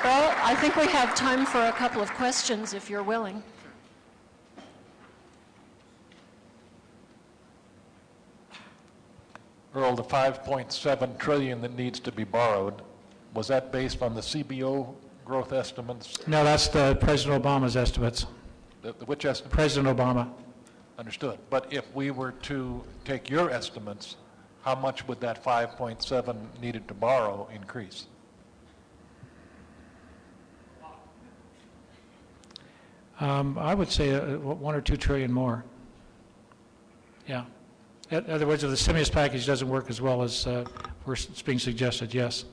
Well, I think we have time for a couple of questions if you're willing. Earl, the $5.7 trillion that needs to be borrowed, was that based on the CBO growth estimates? No, that's the President Obama's estimates. Which estimate? President Obama. Understood. But if we were to take your estimates, how much would that 5.7 needed to borrow increase? I would say 1 or 2 trillion more. Yeah. In other words, if the stimulus package doesn't work as well as it's being suggested, yes.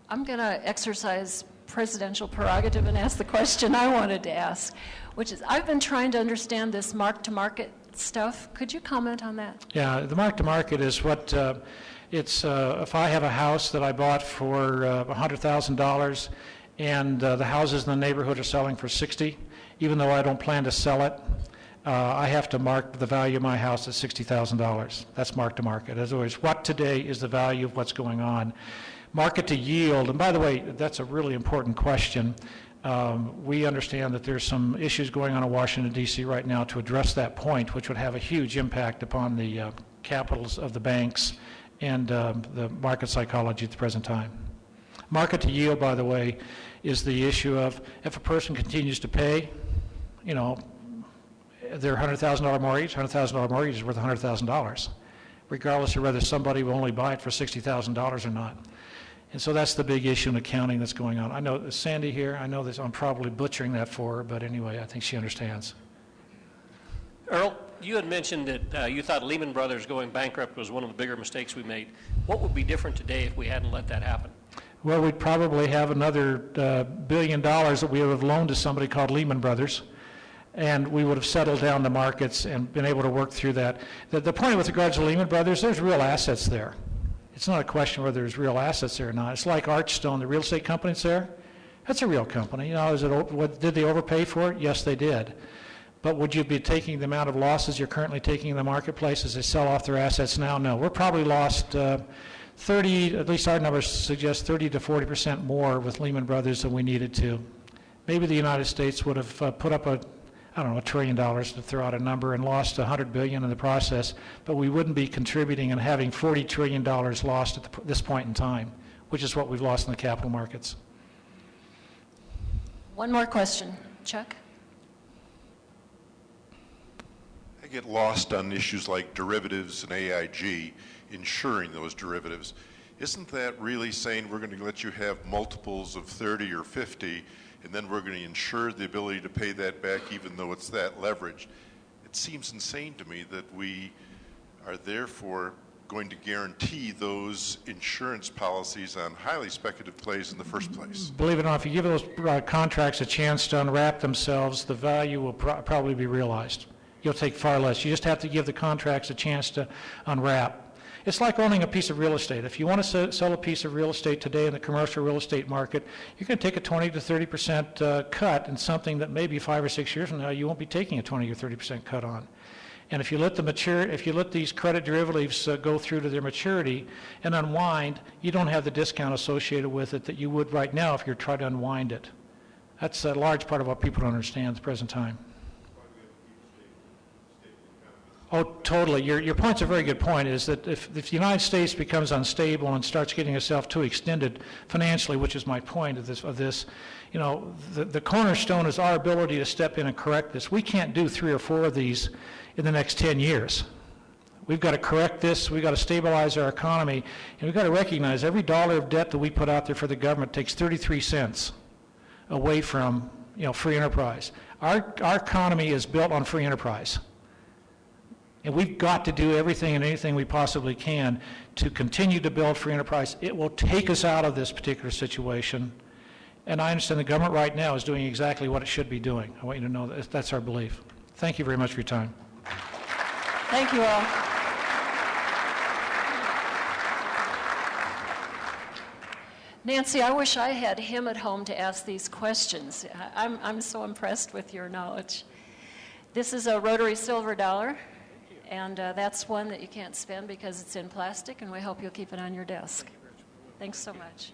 I'm going to exercise presidential prerogative and ask the question I wanted to ask, which is, I've been trying to understand this mark-to-market stuff. Could you comment on that? Yeah, the mark-to-market is what, if I have a house that I bought for $100,000 and the houses in the neighborhood are selling for 60, even though I don't plan to sell it, I have to mark the value of my house at $60,000. That's mark-to-market. As always, what today is the value of what's going on? Market to yield, and by the way, that's a really important question. We understand that there's some issues going on in Washington, D.C. right now to address that point, which would have a huge impact upon the capitals of the banks and the market psychology at the present time. Market to yield, by the way, is the issue of if a person continues to pay, you know, their $100,000 mortgage, $100,000 mortgage is worth $100,000, regardless of whether somebody will only buy it for $60,000 or not. And so that's the big issue in accounting that's going on. I know Sandy here, I know this, I'm probably butchering that for her, but anyway, I think she understands. Earl, you had mentioned that you thought Lehman Brothers going bankrupt was one of the bigger mistakes we made. What would be different today if we hadn't let that happen? Well, we'd probably have another $1 billion that we would have loaned to somebody called Lehman Brothers, and we would have settled down the markets and been able to work through that. The point with regards to Lehman Brothers, there's real assets there. It's not a question whether there's real assets there or not. It's like Archstone, the real estate company that's there. That's a real company. You know, did they overpay for it? Yes, they did. But would you be taking the amount of losses you're currently taking in the marketplace as they sell off their assets now? No. We're probably lost 30, at least our numbers suggest 30 to 40% more with Lehman Brothers than we needed to. Maybe the United States would have put up $1 trillion to throw out a number and lost $100 billion in the process, but we wouldn't be contributing and having $40 trillion lost at this point in time, which is what we've lost in the capital markets. One more question. Chuck? I get lost on issues like derivatives and AIG, insuring those derivatives. Isn't that really saying we're going to let you have multiples of 30 or 50 and then we're going to insure the ability to pay that back even though it's that leveraged? It seems insane to me that we are therefore going to guarantee those insurance policies on highly speculative plays in the first place. Believe it or not, if you give those contracts a chance to unwrap themselves, the value will probably be realized. You'll take far less. You just have to give the contracts a chance to unwrap. It's like owning a piece of real estate. If you want to sell a piece of real estate today in the commercial real estate market, you're going to take a 20 to 30% cut in something that maybe 5 or 6 years from now you won't be taking a 20 or 30% cut on. And if you let these credit derivatives go through to their maturity and unwind, you don't have the discount associated with it that you would right now if you're trying to unwind it. That's a large part of what people don't understand at the present time. Oh, totally. Your point's a very good point, is that if the United States becomes unstable and starts getting itself too extended financially, which is my point of this, you know, the cornerstone is our ability to step in and correct this. We can't do 3 or 4 of these in the next 10 years. We've got to correct this, we've got to stabilize our economy, and we've got to recognize every dollar of debt that we put out there for the government takes 33 cents away from, you know, free enterprise. Our economy is built on free enterprise. And we've got to do everything and anything we possibly can to continue to build free enterprise. It will take us out of this particular situation. And I understand the government right now is doing exactly what it should be doing. I want you to know that that's our belief. Thank you very much for your time. Thank you all. Nancy, I wish I had him at home to ask these questions. I'm so impressed with your knowledge. This is a Rotary silver dollar. And that's one that you can't spend because it's in plastic, and we hope you'll keep it on your desk. Thanks so much.